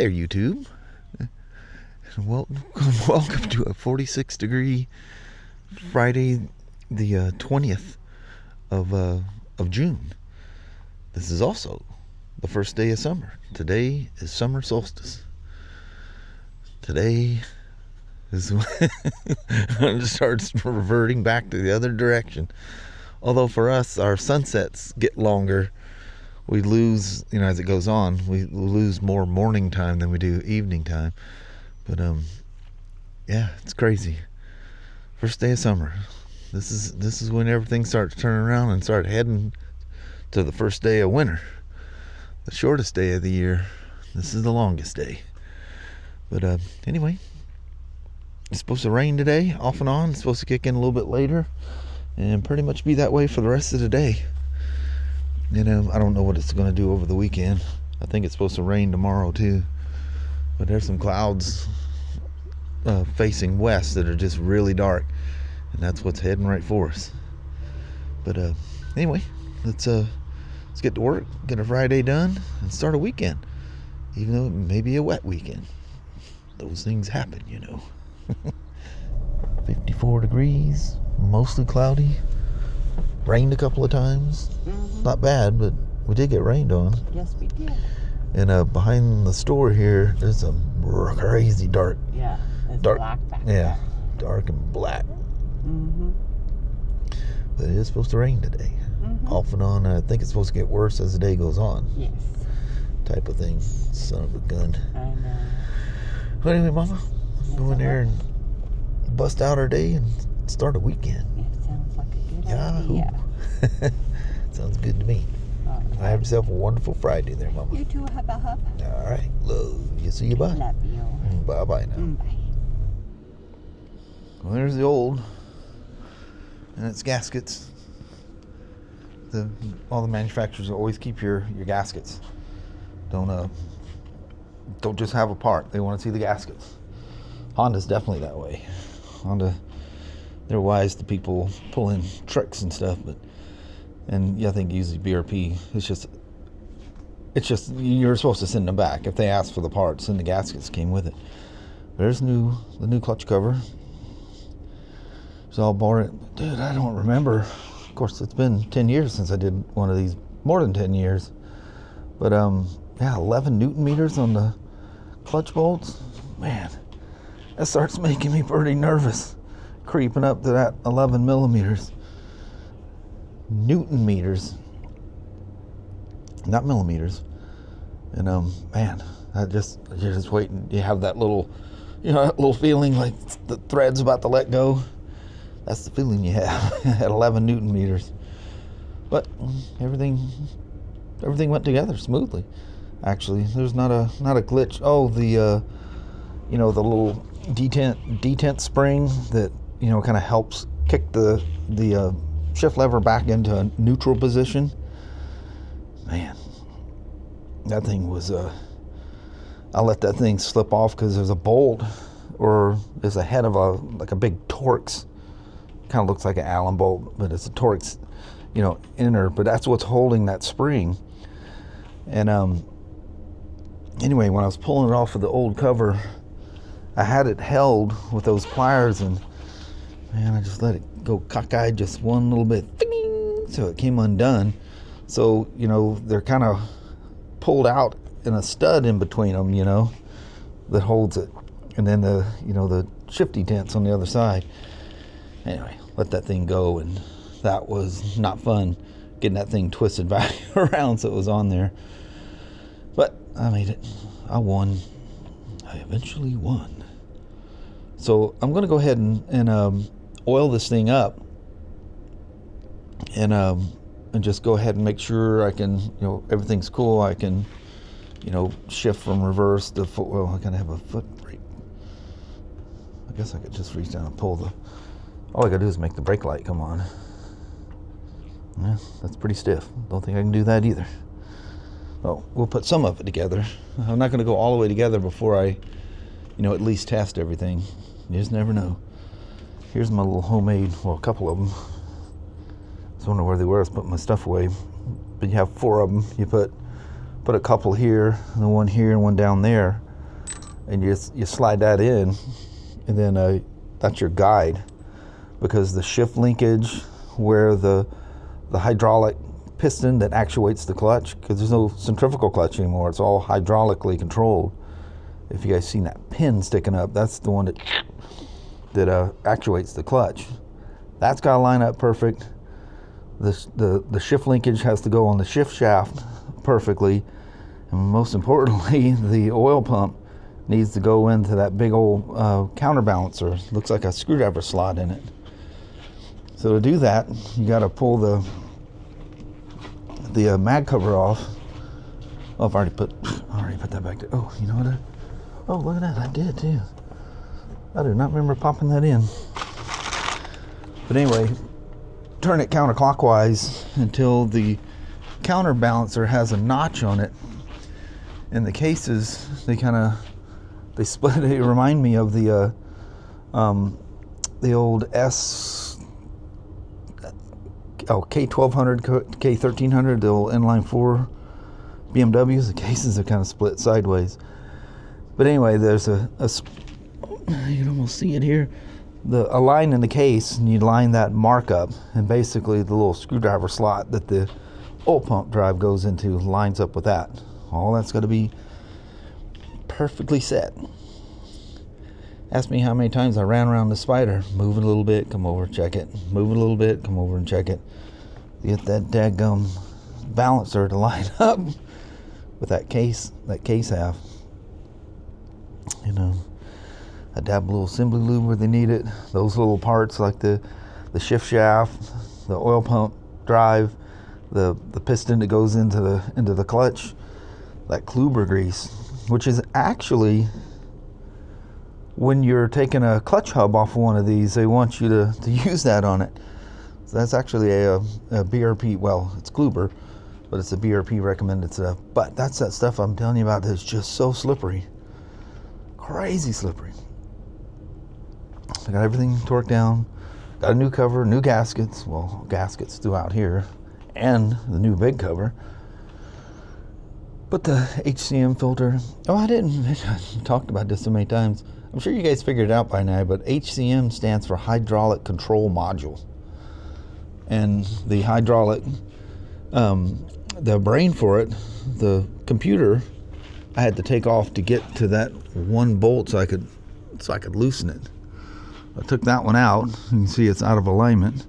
there, YouTube. Welcome to a 46-degree Friday, the 20th of June. This is also the first day of summer. Today is summer solstice. Today is when it starts reverting back to the other direction. Although for us, our sunsets get longer. We lose, as it goes on, we lose more morning time than we do evening time. But yeah, it's crazy. First day of summer. This is when everything starts turning around and start heading to the first day of winter. The shortest day of the year. This is the longest day. But anyway, it's supposed to rain today, off and on. It's supposed to kick in a little bit later, and pretty much be that way for the rest of the day. I don't know what it's going to do over the weekend. I think it's supposed to rain tomorrow too. But there's some clouds facing west that are just really dark, and that's what's heading right for us. But anyway, let's get to work, get a Friday done, and start a weekend. Even though it may be a wet weekend. Those things happen, 54 degrees, mostly cloudy. Rained a couple of times. Mm-hmm. Not bad, but we did get rained on. Yes, we did. And behind the store here, there's a crazy dark. Yeah, it's dark, black back yeah, there. Dark and black. Mm-hmm. But it is supposed to rain today. Mm-hmm. Off and on. I think it's supposed to get worse as the day goes on. Yes. Type of thing. Son of a gun. I know. But anyway, Mama, go in there and bust out our day and start a weekend. It sounds like a good Yahoo. idea. Sounds good to me. Right. Have yourself a wonderful Friday there, Mama. You too, hubba hub. All right. Love you. See you. Bye. Love you. Bye-bye now. Bye. Well, there's the old. And its gaskets. All the manufacturers always keep your gaskets. Don't just have a part. They want to see the gaskets. Honda's definitely that way. Honda, they're wise to people pulling tricks and stuff, and I think usually BRP, it's just you're supposed to send them back. If they ask for the parts, and the gaskets came with it. There's the new clutch cover. So I'll borrow it. Dude, I don't remember. Of course, it's been 10 years since I did one of these. More than 10 years. But 11 Newton meters on the clutch bolts. Man, that starts making me pretty nervous. Creeping up to that 11 millimeters. Newton meters. Not millimeters. And man, you're just waiting. You have that little, that little feeling like the thread's about to let go. That's the feeling you have at 11 Newton meters. But everything went together smoothly. Actually, there's not a glitch. Oh, the little detent spring that kind of helps kick the shift lever back into a neutral position. Man, that thing was I let that thing slip off because there's a bolt, or there's a head of a big Torx. Kind of looks like an Allen bolt, but it's a Torx, inner. But that's what's holding that spring. And anyway, when I was pulling it off of the old cover, I had it held with those pliers, and man, I just let it go cockeyed just one little bit, so it came undone. So they're kind of pulled out in a stud in between them, that holds it, and then the shifty tents on the other side. Anyway, let that thing go, and that was not fun, getting that thing twisted back around so it was on there. But I made it. I won. I eventually won. So I'm going to go ahead and oil this thing up, and just go ahead and make sure I can, everything's cool. I can, shift from reverse to foot. Well, I gotta have a foot brake. I guess I could just reach down and pull all I gotta do is make the brake light come on. Yeah, that's pretty stiff. Don't think I can do that either. Well, we'll put some of it together. I'm not gonna go all the way together before I, at least test everything. You just never know. Here's my little homemade, a couple of them. I was wondering where they were. I was putting my stuff away. But you have 4 of them. You put a couple here, and then one here, and one down there. and you slide that in, and then that's your guide, because the shift linkage where the hydraulic piston that actuates the clutch, because there's no centrifugal clutch anymore, it's all hydraulically controlled. If you guys seen that pin sticking up, that's the one that actuates the clutch. That's got to line up perfect. The shift linkage has to go on the shift shaft perfectly, and most importantly, the oil pump needs to go into that big old counterbalancer. Looks like a screwdriver slot in it. So to do that, you got to pull the mag cover off. Oh, I've already put that back there. Oh, you know what? Oh, look at that! I did too. I do not remember popping that in. But anyway, turn it counterclockwise until the counterbalancer has a notch on it. And the cases, they split. They remind me of the old K1200, K1300, the old inline 4 BMWs. The cases are kind of split sideways. But anyway, there's you can almost see it here. A line in the case, and you line that mark up, and basically the little screwdriver slot that the oil pump drive goes into lines up with that. All that's got to be perfectly set. Ask me how many times I ran around the Spyder, move it a little bit, come over, check it, move it a little bit, come over and check it. Get that daggum balancer to line up with that case half. You know, I dab a little assembly lube where they need it. Those little parts like the shift shaft, the oil pump drive, the piston that goes into the clutch, that Kluber grease, which is actually, when you're taking a clutch hub off of one of these, they want you to use that on it. So that's actually a BRP, well, it's Kluber, but it's a BRP recommended stuff. But that's that stuff I'm telling you about that's just so slippery. Crazy slippery. I got everything torqued down, got a new cover, new gaskets, well, gaskets throughout here, and the new big cover. But the HCM filter, I talked about this so many times. I'm sure you guys figured it out by now, but HCM stands for Hydraulic Control Module. And the hydraulic, the brain for it, the computer, I had to take off to get to that one bolt so I could loosen it. I took that one out. You can see it's out of alignment.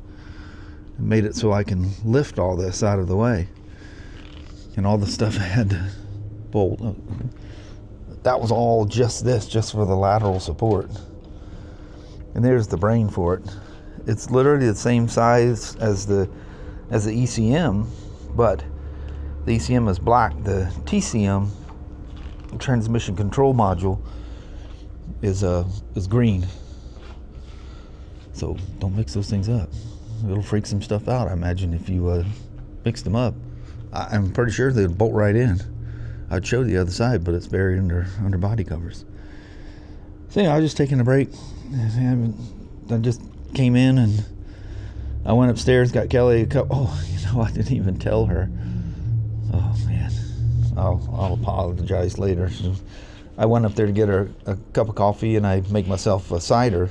And made it so I can lift all this out of the way. And all the stuff I had to bolt. That was all just for the lateral support. And there's the brain for it. It's literally the same size as the ECM, but the ECM is black. The TCM, transmission control module, is green. So don't mix those things up. It'll freak some stuff out, I imagine, if you mix them up. I'm pretty sure they'd bolt right in. I'd show the other side, but it's buried under body covers. So yeah, I was just taking a break. I just came in and I went upstairs, got Kelly a cup. Oh, I didn't even tell her. Oh man, I'll apologize later. I went up there to get her a cup of coffee, and I make myself a cider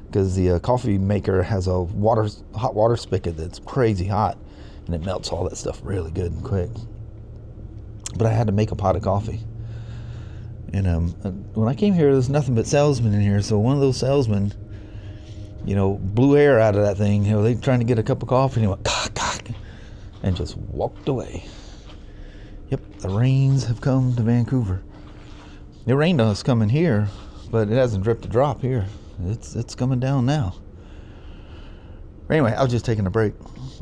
because the coffee maker has a hot water spigot that's crazy hot, and it melts all that stuff really good and quick. But I had to make a pot of coffee. And when I came here, there's nothing but salesmen in here. So one of those salesmen, blew air out of that thing. They trying to get a cup of coffee, and he went, cock, and just walked away. Yep, the rains have come to Vancouver. It rained on us coming here, but it hasn't dripped a drop here. It's coming down now. Anyway, I was just taking a break.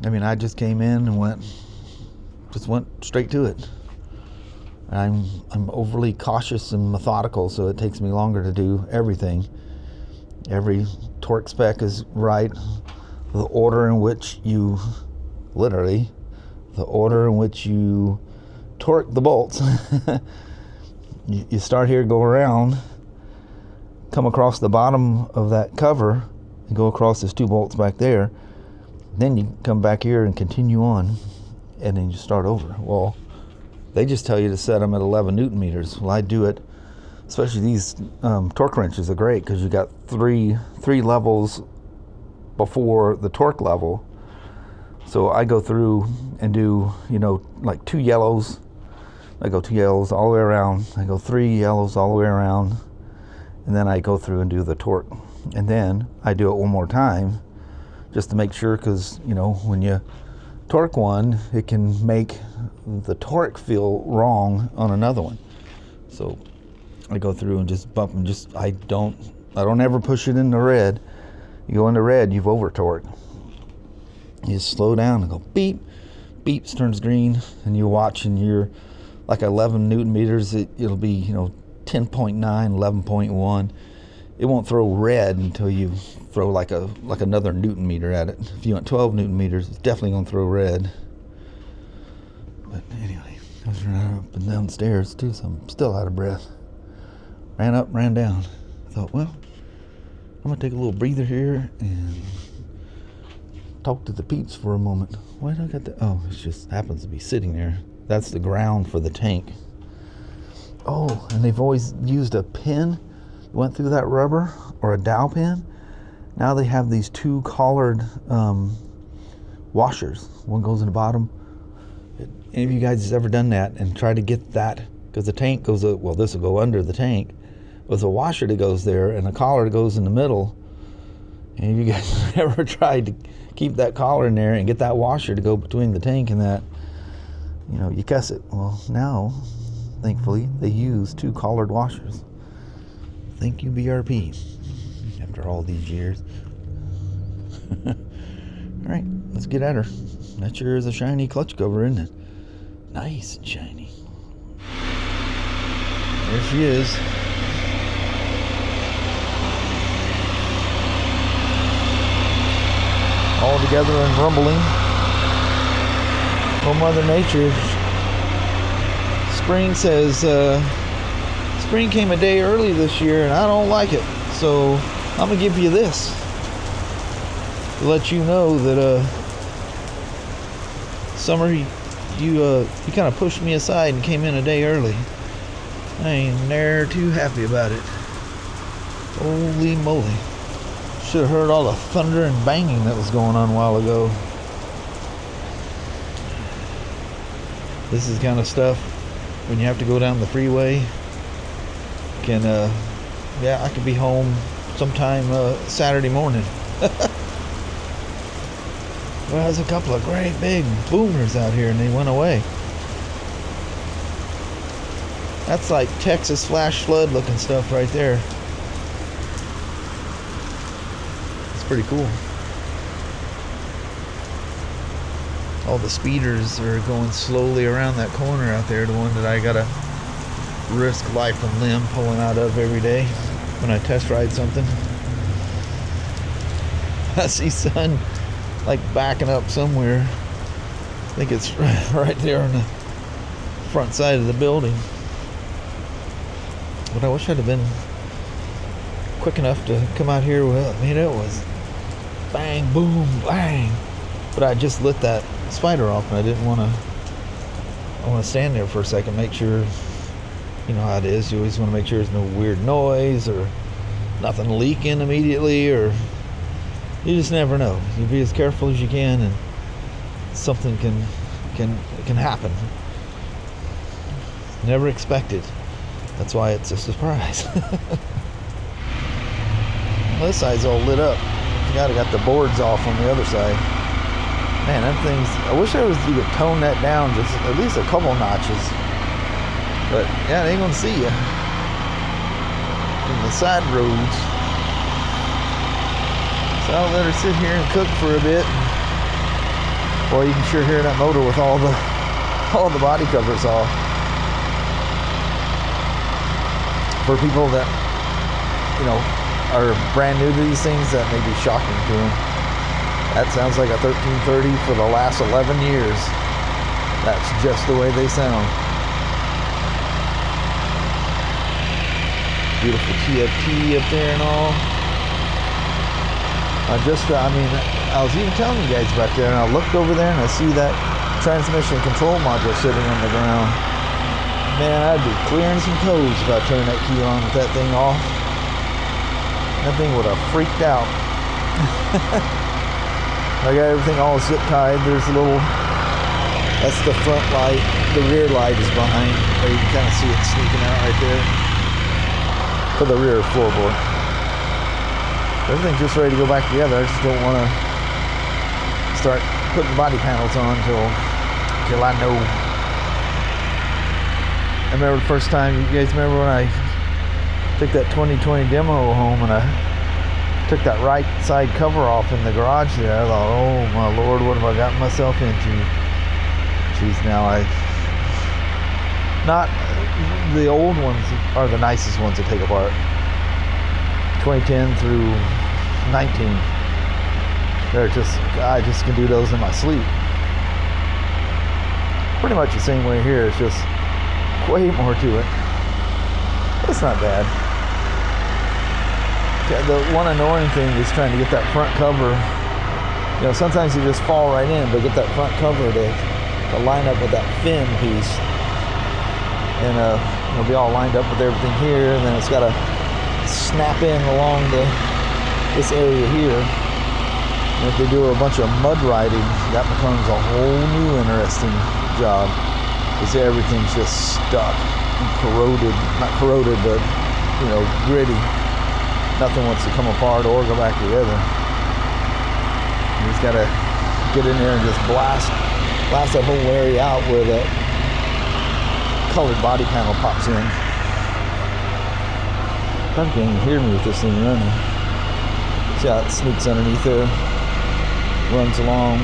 I just came in and went straight to it. I'm overly cautious and methodical, so it takes me longer to do everything. Every torque spec is right. The order in which you torque the bolts. You start here, go around, come across the bottom of that cover, and go across these 2 bolts back there. Then you come back here and continue on, and then you start over. Well, they just tell you to set them at 11 Newton meters. Well, I do it especially these torque wrenches are great because you got three levels before the torque level. So I go through and do, you know, like 2 yellows. I go 2 yellows all the way around. I go 3 yellows all the way around. And then I go through and do the torque. And then I do it one more time just to make sure, because, you know, when you torque one, it can make the torque feel wrong on another one. So I go through and just bump and just, I don't ever push it into red. You go into red, you've over torqued. You just slow down and go beep, beep, turns green, and you watch, and you're like 11 Newton meters. It'll be, you know, 10.9, 11.1. It won't throw red until you throw like another Newton meter at it. If you want 12 Newton meters, it's definitely gonna throw red. But anyway, I was running up and down stairs too, so I'm still out of breath. Ran up, ran down. I thought, well, I'm gonna take a little breather here and talk to the peeps for a moment. Why did I got that? Oh, it just happens to be sitting there. That's the ground for the tank. Oh, and they've always used a pin. Went through that rubber, or a dowel pin. Now they have these 2 collared washers. One goes in the bottom. Any of you guys has ever done that and try to get that? Because the tank goes, well, this will go under the tank. There's a washer that goes there and a collar that goes in the middle. Any of you guys ever tried to keep that collar in there and get that washer to go between the tank and that? You know, you cuss it. Well, now, thankfully, they use 2 collared washers. Thank you, BRP, after all these years. All right, let's get at her. That sure is a shiny clutch cover, isn't it? Nice and shiny. There she is. All together and rumbling. Oh, Mother Nature. Spring says, spring came a day early this year and I don't like it. So I'm gonna give you this to let you know that summer you kind of pushed me aside and came in a day early. I ain't never too happy about it. Holy moly. Should have heard all the thunder and banging that was going on a while ago. This is kind of stuff when you have to go down the freeway. Yeah, I could be home sometime Saturday morning. Well, there's a couple of great big boomers out here and they went away. That's like Texas flash flood looking stuff right there. It's pretty cool. All the speeders are going slowly around that corner out there, the one that I gotta risk life and limb pulling out of every day when I test ride something. I see sun like backing up somewhere. I think it's right there on the front side of the building. But I wish I'd have been quick enough to come out here with it. I mean, it was bang, boom, bang. But I just lit that Spyder off and I didn't want to. I want to stand there for a second, make sure, you know how it is. You always want to make sure there's no weird noise or nothing leaking immediately, or you just never know. You be as careful as you can, and something can happen. Never expected. That's why it's a surprise. Well, this side's all lit up. I got the boards off on the other side. Man, that thing's. I wish you could tone that down just at least a couple notches. But yeah, they ain't gonna see you from the side roads. So I'll let her sit here and cook for a bit. Boy, you can sure hear that motor with all the body covers off. For people that, you know, are brand new to these things, that may be shocking to them. That sounds like a 1330 for the last 11 years. That's just the way they sound. Beautiful TFT up there and all. I was even telling you guys back there, and I looked over there and I see that transmission control module sitting on the ground. Man, I'd be clearing some codes if I turned that key on with that thing off. That thing would have freaked out. I got everything all zip tied. There's a little, that's the front light. The rear light is behind, or you can kind of see it sneaking out right there for the rear floorboard. Everything's just ready to go back together. I just don't want to start putting body panels on till I know. I remember the first time, you guys remember when I took that 2020 demo home and I took that right side cover off in the garage there. I thought, oh my Lord, what have I gotten myself into? Geez, now not the old ones are the nicest ones to take apart. 2010 through 19. They're just, I just can do those in my sleep. Pretty much the same way here, it's just way more to it. It's not bad. The one annoying thing is trying to get that front cover. You know, sometimes you just fall right in, but get that front cover to line up with that fin piece. And it'll be all lined up with everything here, and then it's got to snap in along this area here. And if they do a bunch of mud riding, that becomes a whole new interesting job. Because everything's just stuck and corroded. Not corroded, but, you know, gritty. Nothing wants to come apart or go back together. You just gotta get in there and just blast that whole area out where that colored body panel pops in. Probably can't even hear me with this thing running. See how it sneaks underneath there, runs along.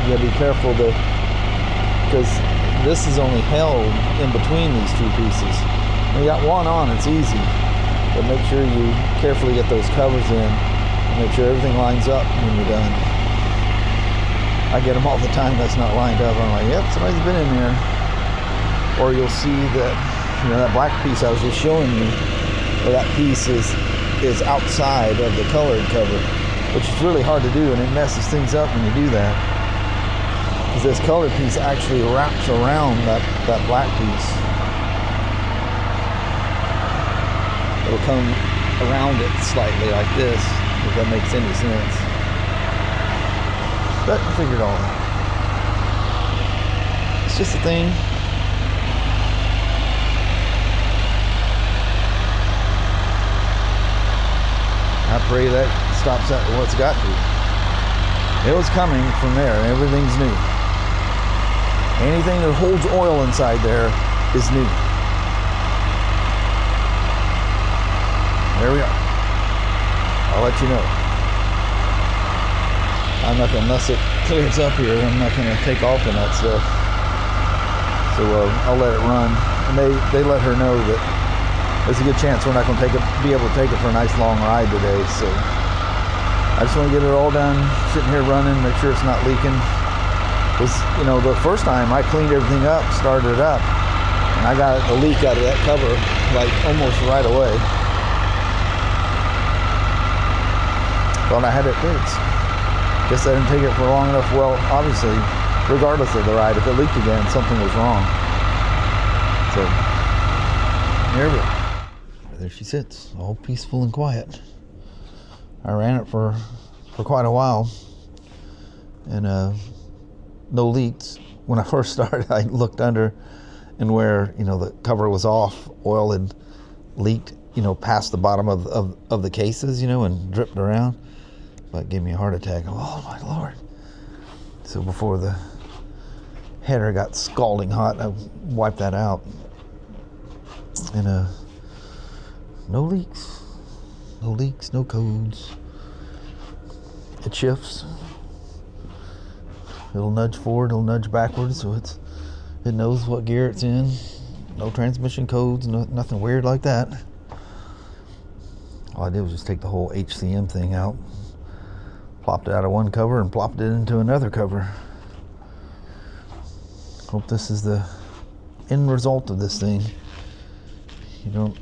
You gotta be careful because this is only held in between these two pieces. When you got one on, it's easy, but make sure you carefully get those covers in and make sure everything lines up when you're done. I get them all the time that's not lined up. I'm like, yep, somebody's been in there. Or you'll see that, you know, that black piece I was just showing you, or that piece is outside of the colored cover, which is really hard to do, and it messes things up when you do that. Because this colored piece actually wraps around that black piece. It'll come around it slightly like this, if that makes any sense. But I figured it all out. It's just a thing. I pray that stops at what's got to. It was coming from there. Everything's new. Anything that holds oil inside there is new. There we are. I'll let you know. I'm not gonna, unless it clears up here, I'm not gonna take off in that stuff. So I'll let it run. And they let her know that there's a good chance we're not gonna be able to take it for a nice long ride today. So I just want to get it all done, sitting here running, make sure it's not leaking. Because, you know, the first time I cleaned everything up, started it up, and I got a leak out of that cover like almost right away. Thought I had it fixed. Guess I didn't take it for long enough. Well, obviously, regardless of the ride, if it leaked again, something was wrong. So, here we go. There she sits, all peaceful and quiet. I ran it for quite a while, and no leaks. When I first started, I looked under, and where, you know, the cover was off, oil had leaked, you know, past the bottom of the cases, you know, and dripped around. But it gave me a heart attack. Oh my Lord. So before the header got scalding hot, I wiped that out. And no leaks. No leaks, no codes. It shifts. It'll nudge forward, it'll nudge backwards, so it knows what gear it's in. No transmission codes, nothing weird like that. All I did was just take the whole HCM thing out, plopped it out of one cover and plopped it into another cover. Hope this is the end result of this thing. You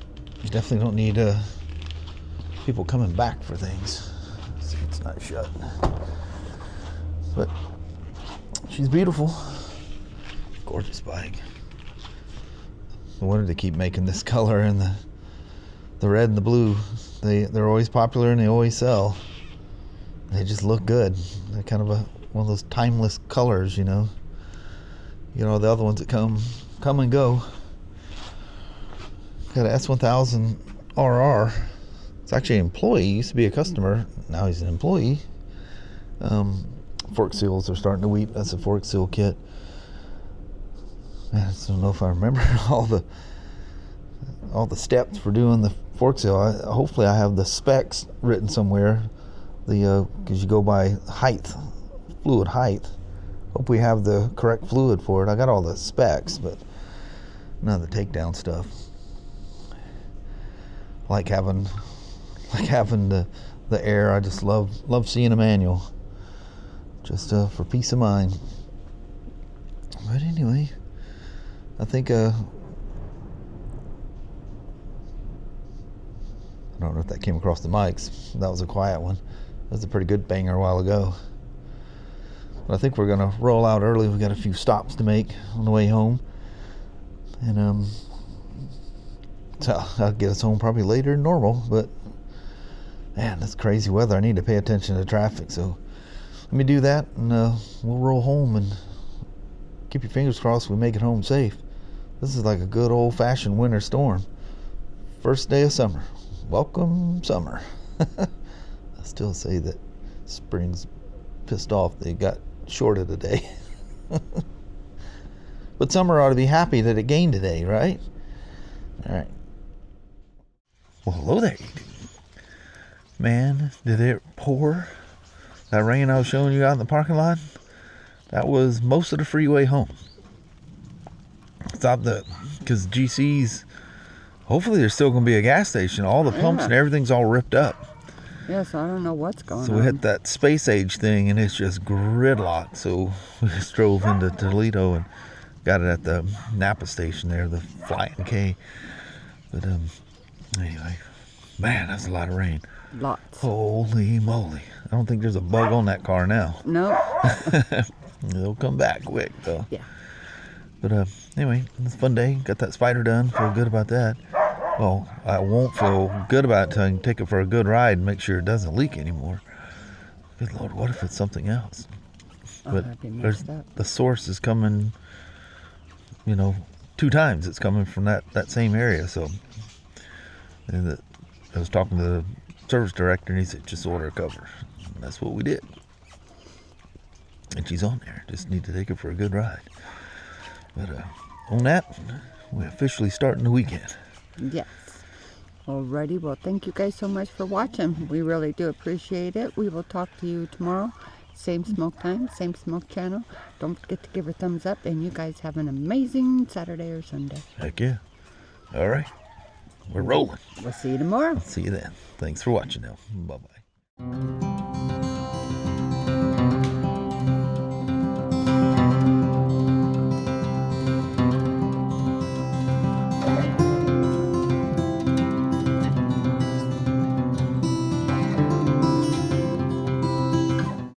definitely don't need people coming back for things. See, it's not shut. But she's beautiful. Gorgeous bike. I wanted to keep making this color and the red and the blue. They're always popular and they always sell. They just look good. They're kind of one of those timeless colors, you know. You know, the other ones that come and go. Got an S1000 RR. It's actually an employee. He used to be a customer. Now he's an employee. Fork seals are starting to weep. That's a fork seal kit. Man, I just don't know if I remember all the steps for doing the fork seal. Hopefully I have the specs written somewhere. Because you go by height, fluid height. Hope we have the correct fluid for it. I got all the specs, but none of the takedown stuff. Like having the air. I just love seeing a manual. Just for peace of mind. But anyway, I think I don't know if that came across the mics. That was a quiet one. That was a pretty good banger a while ago. But I think we're gonna roll out early. We got a few stops to make on the way home, and so I'll get us home probably later than normal. But man, that's crazy weather. I need to pay attention to traffic. So let me do that, and we'll roll home and keep your fingers crossed we make it home safe. This is like a good old-fashioned winter storm. First day of summer. Welcome summer. I still say that spring's pissed off they got shorted a day. But summer ought to be happy that it gained a day, right? All right. Well, hello there. Man, did it pour? That rain I was showing you out in the parking lot, that was most of the freeway home. Stop that, because GC's, hopefully there's still going to be a gas station. All the pumps and everything's all ripped up. Yes, I don't know what's going on. So we hit that space age thing, and it's just gridlocked. So we just drove into Toledo and got it at the Napa station there, the Flying K. But anyway, man, that's a lot of rain. Lots. Holy moly. I don't think there's a bug on that car now. No. They'll come back quick, though. Yeah. But anyway, it's a fun day. Got that Spyder done. Feel good about that. Well, I won't feel good about it until I can take it for a good ride and make sure it doesn't leak anymore. Good Lord, what if it's something else? But the source is coming, 2 times. It's coming from that same area. So I was talking to the service director, and he said, just order a cover. And that's what we did. And she's on there. Just need to take her for a good ride. But on that, we're officially starting the weekend. Yes. Alrighty. Well, thank you guys so much for watching. We really do appreciate it. We will talk to you tomorrow. Same smoke time, same smoke channel. Don't forget to give her a thumbs up. And you guys have an amazing Saturday or Sunday. Heck yeah. All right. We're rolling. We'll see you tomorrow. See you then. Thanks for watching now. Bye-bye.